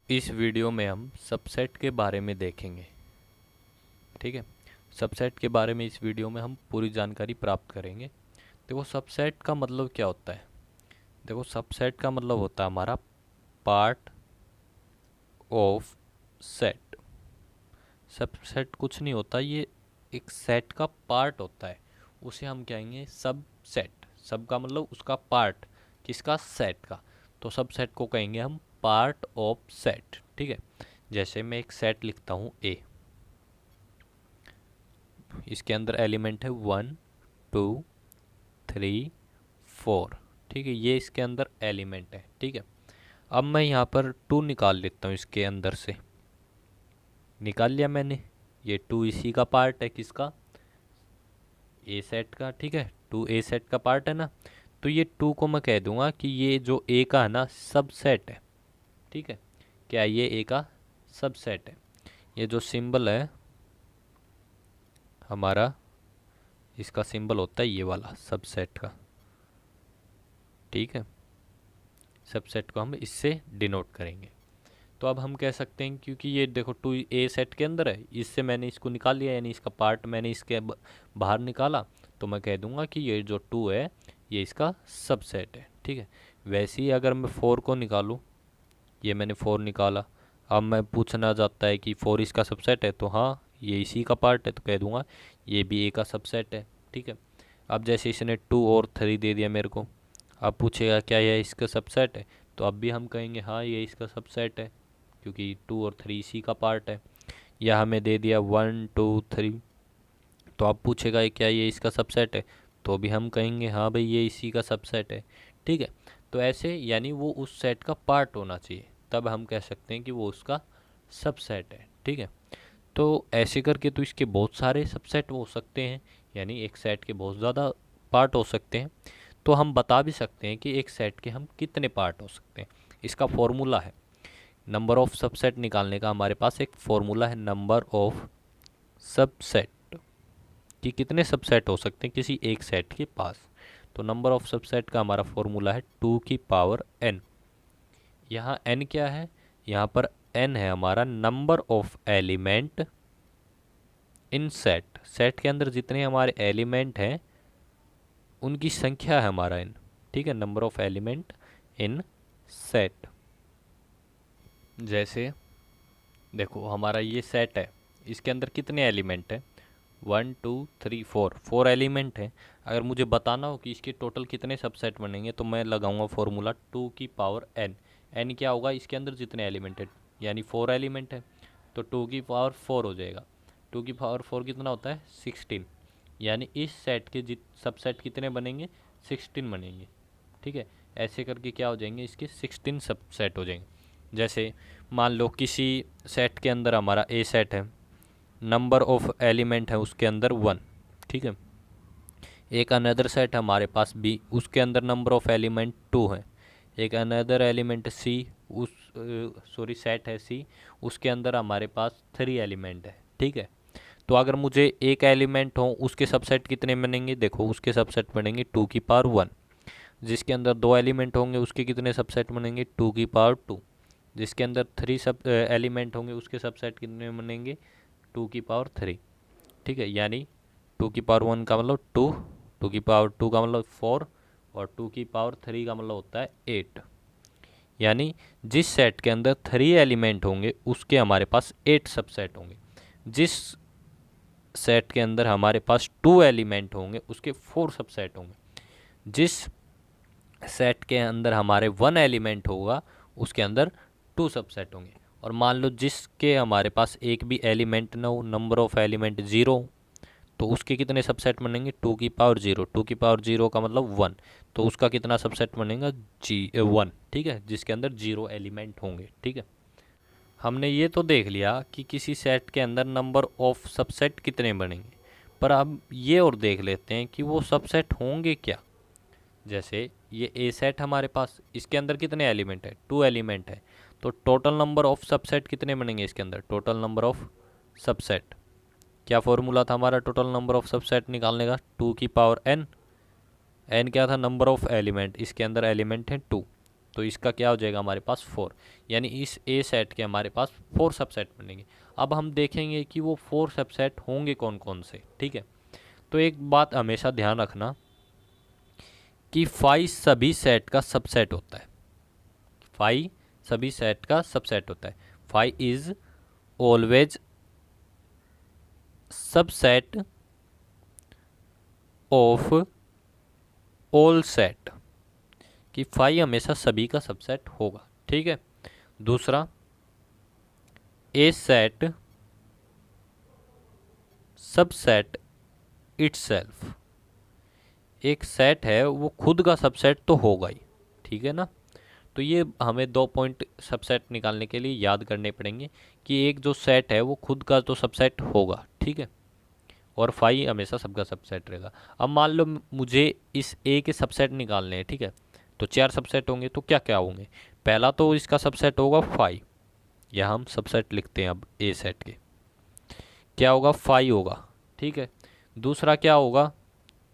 इस वीडियो में हम सबसेट के बारे में देखेंगे। ठीक है, सबसेट के बारे में इस वीडियो में हम पूरी जानकारी प्राप्त करेंगे। देखो, सबसेट का मतलब क्या होता है। देखो, सबसेट का मतलब होता है हमारा पार्ट ऑफ सेट। सबसेट कुछ नहीं होता, ये एक सेट का पार्ट होता है, उसे हम कहेंगे सब सेट। सब का मतलब उसका पार्ट, किसका, सेट का। तो सब सेट को कहेंगे हम पार्ट ऑफ सेट। ठीक है, जैसे मैं एक सेट लिखता हूँ ए, इसके अंदर एलिमेंट है 1 2 3 4। ठीक है, ये इसके अंदर एलिमेंट है। ठीक है, अब मैं यहाँ पर 2 निकाल लेता हूँ, इसके अंदर से निकाल लिया मैंने। ये 2 इसी का पार्ट है, किसका, ए सेट का। ठीक है, 2 ए सेट का पार्ट है ना, तो ये 2 को मैं कह दूंगा कि ये जो ए का है ना सब सेट है। ठीक है, क्या ये ए का सब सेट है। ये जो सिंबल है हमारा, इसका सिंबल होता है ये वाला सबसेट का। ठीक है, सबसेट को हम इससे डिनोट करेंगे। तो अब हम कह सकते हैं, क्योंकि ये देखो 2 ए सेट के अंदर है, इससे मैंने इसको निकाल लिया, यानी इसका पार्ट मैंने इसके बाहर निकाला, तो मैं कह दूंगा कि ये जो 2 है ये इसका सबसेट है। ठीक है, वैसे ही अगर मैं 4 को निकालूँ, ये मैंने 4 निकाला, अब मैं पूछना चाहता है कि 4 इसका सबसेट है, तो हाँ ये इसी का पार्ट है, तो कह दूंगा ये भी ए का सबसेट है। ठीक है, अब जैसे इसने 2 और 3 दे दिया मेरे को, अब पूछेगा क्या यह इसका सबसेट है, तो अब भी हम कहेंगे हाँ ये इसका सबसेट है, क्योंकि 2 और 3 इसी का पार्ट है। या हमें दे दिया 1 2 3, तो अब पूछेगा क्या ये इसका सबसेट है, तो भी हम कहेंगे हाँ भाई ये इसी का सबसेट है। ठीक है, तो ऐसे यानी वो उस सेट का पार्ट होना चाहिए, तब हम कह सकते हैं कि वो उसका सबसेट है। ठीक है, तो ऐसे करके तो इसके बहुत सारे सबसेट हो सकते हैं, यानी एक सेट के बहुत ज़्यादा पार्ट हो सकते हैं। तो हम बता भी सकते हैं कि एक सेट के हम कितने पार्ट हो सकते हैं। इसका फॉर्मूला है, नंबर ऑफ सबसेट निकालने का हमारे पास एक फॉर्मूला है, नंबर ऑफ सबसेट, कि कितने सबसेट हो सकते हैं किसी एक सेट के पास। तो नंबर ऑफ सबसेट का हमारा फॉर्मूला है 2 की पावर n। यहाँ n क्या है, यहाँ पर n है हमारा number of element in set. Set के अंदर जितने हमारे एलिमेंट हैं उनकी संख्या है हमारा n। ठीक है, number of element in set. जैसे देखो हमारा ये सेट है, इसके अंदर कितने एलिमेंट हैं, 1 2 3 4, 4 एलिमेंट हैं। अगर मुझे बताना हो कि इसके टोटल कितने सबसेट बनेंगे, तो मैं लगाऊंगा फॉर्मूला 2 की पावर n। n क्या होगा, इसके अंदर जितने एलिमेंट है, यानी 4 एलिमेंट है, तो 2 की पावर 4 हो जाएगा। 2 की पावर 4 कितना होता है, 16। यानी इस सेट के सबसेट कितने बनेंगे, 16 बनेंगे। ठीक है, ऐसे करके क्या हो जाएंगे, इसके 16 सबसेट हो जाएंगे। जैसे मान लो किसी सेट के अंदर हमारा ए सेट है, नंबर ऑफ एलिमेंट है उसके अंदर 1। ठीक है, एक अनदर सेट हमारे पास बी, उसके अंदर नंबर ऑफ एलिमेंट 2 है। एक अनदर एलिमेंट सी, उस सॉरी सेट है सी, उसके अंदर हमारे पास 3 एलिमेंट है। ठीक है, तो अगर मुझे एक एलिमेंट हो, उसके सबसेट कितने बनेंगे, देखो उसके सबसेट बनेंगे 2 की पावर 1। जिसके अंदर 2 एलिमेंट होंगे उसके कितने सबसेट बनेंगे, 2 की पावर 2। जिसके अंदर 3 सब एलिमेंट होंगे उसके सबसेट कितने बनेंगे, 2 की पावर 3। ठीक है, यानी 2 की पावर 1 का मतलब 2, 2 की पावर 2 का मतलब 4, और 2 की पावर 3 का मतलब होता है 8। यानी जिस सेट के अंदर 3 एलिमेंट होंगे उसके हमारे पास 8 सबसेट होंगे। जिस सेट के अंदर हमारे पास 2 एलिमेंट होंगे उसके 4 सबसेट होंगे। जिस सेट के अंदर हमारे 1 एलिमेंट होगा उसके अंदर 2 सबसेट होंगे। और मान लो जिसके हमारे पास एक भी एलिमेंट ना हो, नंबर ऑफ एलिमेंट 0, तो उसके कितने सबसेट बनेंगे, 2 की पावर 0। 2 की पावर 0 का मतलब 1, तो उसका कितना सबसेट बनेगा, 1। ठीक है, जिसके अंदर 0 एलिमेंट होंगे। ठीक है, हमने ये तो देख लिया कि किसी सेट के अंदर नंबर ऑफ सबसेट कितने बनेंगे, पर अब ये और देख लेते हैं कि वो सबसेट होंगे क्या। जैसे ये ए सेट हमारे पास, इसके अंदर कितने एलिमेंट है, 2 एलिमेंट है, तो टोटल नंबर ऑफ सबसेट कितने बनेंगे इसके अंदर, टोटल नंबर ऑफ सबसेट। क्या फॉर्मूला था हमारा टोटल नंबर ऑफ सबसेट निकालने का, 2 की पावर n। n क्या था, नंबर ऑफ एलिमेंट, इसके अंदर एलिमेंट है 2। तो इसका क्या हो जाएगा हमारे पास 4, यानी इस ए सेट के हमारे पास 4 सबसेट बनेंगे। अब हम देखेंगे कि वो 4 सबसेट होंगे कौन कौन से, ठीक है। तो एक बात हमेशा ध्यान रखना कि फाई सभी सेट का सबसेट होता है, फाई सभी सेट का सबसेट होता है। Phi is always subset of all set, कि फाई हमेशा सभी का सबसेट होगा, ठीक है। दूसरा, ए सेट सबसेट इटसेल्फ, एक सेट है वो खुद का सबसेट तो होगा ही, ठीक है ना। तो ये हमें 2 पॉइंट सबसेट निकालने के लिए याद करने पड़ेंगे कि एक जो सेट है वो खुद का तो सबसेट होगा, ठीक है, और फाई हमेशा सबका सबसेट रहेगा। अब मान लो मुझे इस ए के सबसेट निकालने हैं, ठीक है, तो 4 सबसेट होंगे, तो क्या क्या होंगे। पहला तो इसका सबसेट होगा फाई, या हम सबसेट लिखते हैं अब ए सेट के, क्या होगा, फाई होगा, ठीक है। दूसरा क्या होगा,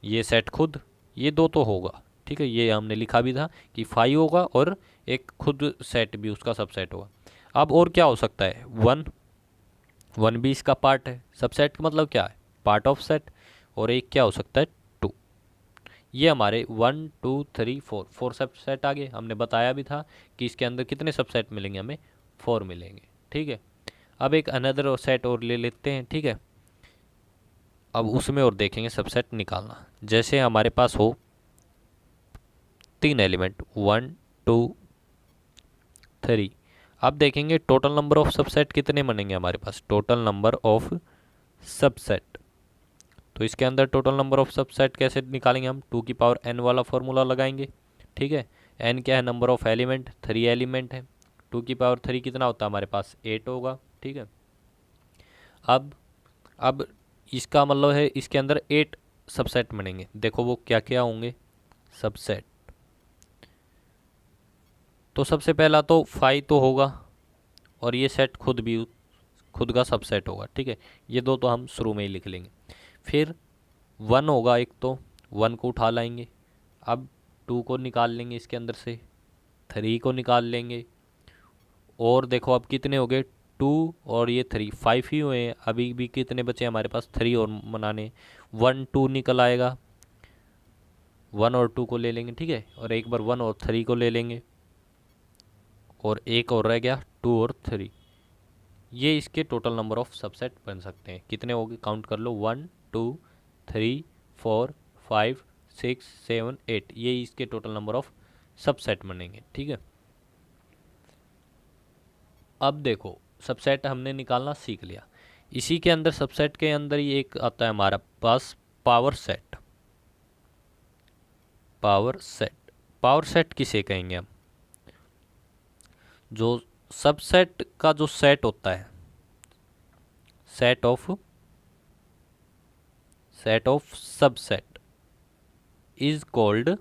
ये सेट खुद, ये दो तो होगा, ठीक है, ये हमने लिखा भी था कि फाई होगा और एक खुद सेट भी उसका सबसेट होगा। अब और क्या हो सकता है, वन, वन भी इसका पार्ट है, सबसेट का मतलब क्या है, पार्ट ऑफ सेट। और एक क्या हो सकता है, टू। ये हमारे 1 2 3 4 4 सबसेट आ गए। हमने बताया भी था कि इसके अंदर कितने सबसेट मिलेंगे, हमें 4 मिलेंगे, ठीक है। अब एक अनदर सेट और ले लेते हैं, ठीक है। अब उसमें और देखेंगे सबसेट निकालना। जैसे हमारे पास हो 3 एलिमेंट 1 2 3, अब देखेंगे टोटल नंबर ऑफ सबसेट कितने बनेंगे हमारे पास, टोटल नंबर ऑफ सबसेट। तो इसके अंदर टोटल नंबर ऑफ सबसेट कैसे निकालेंगे हम, 2 की पावर n वाला फॉर्मूला लगाएंगे, ठीक है। n क्या है, नंबर ऑफ एलिमेंट, 3 एलिमेंट है, 2 की पावर 3 कितना होता है हमारे पास, 8 होगा, ठीक है। अब इसका मतलब है इसके अंदर 8 सबसेट बनेंगे। देखो वो क्या क्या होंगे सबसेट। तो सबसे पहला तो फाई तो होगा, और ये सेट खुद भी खुद का सबसेट होगा, ठीक है। ये दो तो हम शुरू में ही लिख लेंगे। फिर 1 होगा एक, तो 1 को उठा लाएंगे। अब 2 को निकाल लेंगे इसके अंदर से, 3 को निकाल लेंगे, और देखो अब कितने हो गए, 2 और ये 3, 5 ही हुए हैं। अभी भी कितने बचे हमारे पास, 3 और बनाने, 1 2 निकल आएगा, 1 और 2 को ले लेंगे, ठीक है, और एक बार 1 और 3 को ले लेंगे, और एक और रह गया 2 और 3। ये इसके टोटल नंबर ऑफ सबसेट बन सकते हैं। कितने हो गए, काउंट कर लो, 1 2 3 4 5 6 7 8, ये इसके टोटल नंबर ऑफ सबसेट बनेंगे, ठीक है। अब देखो सबसेट हमने निकालना सीख लिया। इसी के अंदर सबसेट के अंदर ही एक आता है हमारा पास power set. Power set, power set किसे कहेंगे हम, जो सबसेट का जो सेट होता है, set of subset is called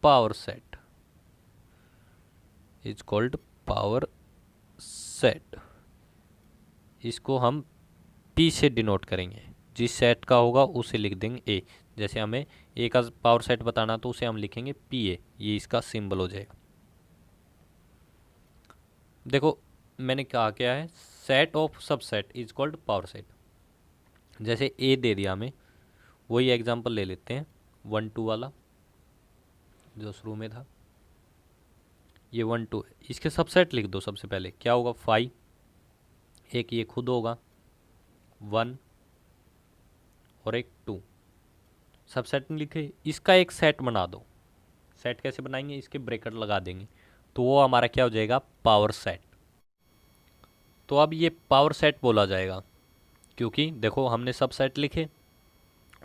power set, is called power set. इसको हम P से डिनोट करेंगे, जिस सेट का होगा उसे लिख देंगे A। जैसे हमें A का पावर सेट बताना तो उसे हम लिखेंगे PA, ये इसका सिंबल हो जाएगा। देखो मैंने कहा क्या है, set of subset is called power set. जैसे A दे दिया हमें, वही एग्जांपल ले लेते हैं 1 2 वाला जो शुरू में था, ये 1 2, इसके सबसेट लिख दो। सबसे पहले क्या होगा, 5, एक ये खुद होगा 1, और एक 2, सबसेट में लिखे। इसका एक सेट बना दो। सेट कैसे बनाएंगे, इसके ब्रैकेट लगा देंगे, तो वो हमारा क्या हो जाएगा, पावर सेट। तो अब ये पावर सेट बोला जाएगा क्योंकि देखो हमने सब सेट लिखे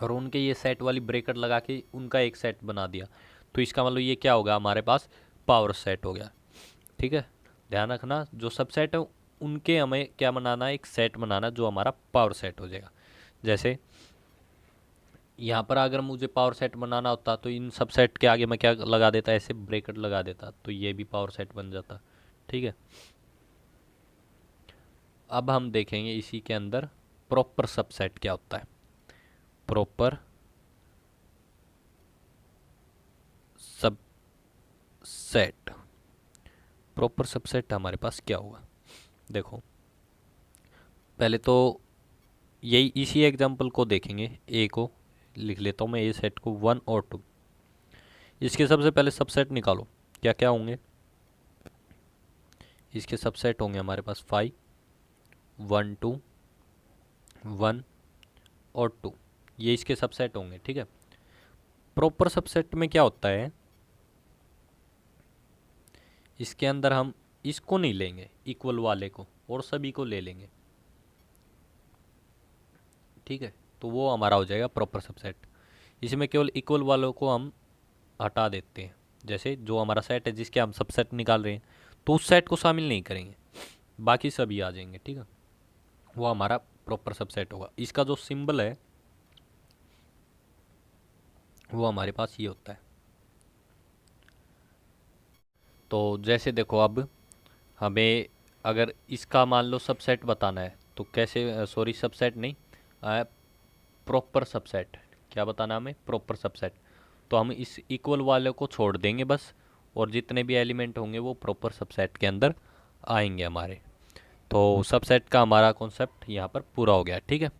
और उनके ये सेट वाली ब्रैकेट लगा के उनका एक सेट बना दिया, तो इसका मतलब ये क्या होगा, हमारे पास पावर सेट हो गया, ठीक है। ध्यान रखना, जो सब सेट है उनके हमें क्या बनाना है, एक सेट बनाना जो हमारा पावर सेट हो जाएगा। जैसे यहाँ पर अगर मुझे पावर सेट बनाना होता तो इन सब सेट के आगे मैं क्या लगा देता, ऐसे ब्रैकेट लगा देता, तो ये भी पावर सेट बन जाता, ठीक है। अब हम देखेंगे इसी के अंदर प्रॉपर सबसेट क्या होता है। Proper subset. प्रॉपर सबसेट हमारे पास क्या होगा, देखो पहले तो यही इसी एग्जांपल को देखेंगे। ए को लिख लेता हूँ मैं, ए सेट को 1 और 2। इसके सबसे पहले सबसेट निकालो, क्या क्या होंगे। इसके सबसेट होंगे हमारे पास 5, 1 2, 1 और 2, ये इसके सबसेट होंगे। ठीक है, प्रॉपर सबसेट में क्या होता है, इसके अंदर हम इसको नहीं लेंगे इक्वल वाले को, और सभी को ले लेंगे। ठीक है, तो वो हमारा हो जाएगा प्रॉपर सबसेट। इसमें केवल इक्वल वालों को हम हटा देते हैं, जैसे जो हमारा सेट है जिसके हम सबसेट निकाल रहे हैं, तो उस सेट को शामिल नहीं करेंगे, बाकी सभी आ जाएंगे। ठीक है, वो हमारा प्रॉपर सबसेट होगा। इसका जो सिंबल है वो हमारे पास ये होता है। तो जैसे देखो, अब हमें अगर इसका मान लो सबसेट बताना है तो कैसे, सॉरी सबसेट नहीं, प्रॉपर सबसेट। क्या बताना हमें, प्रॉपर सबसेट। तो हम इस इक्वल वाले को छोड़ देंगे बस, और जितने भी एलिमेंट होंगे वो प्रॉपर सबसेट के अंदर आएंगे हमारे। तो सबसेट का हमारा कॉन्सेप्ट यहाँ पर पूरा हो गया। ठीक है।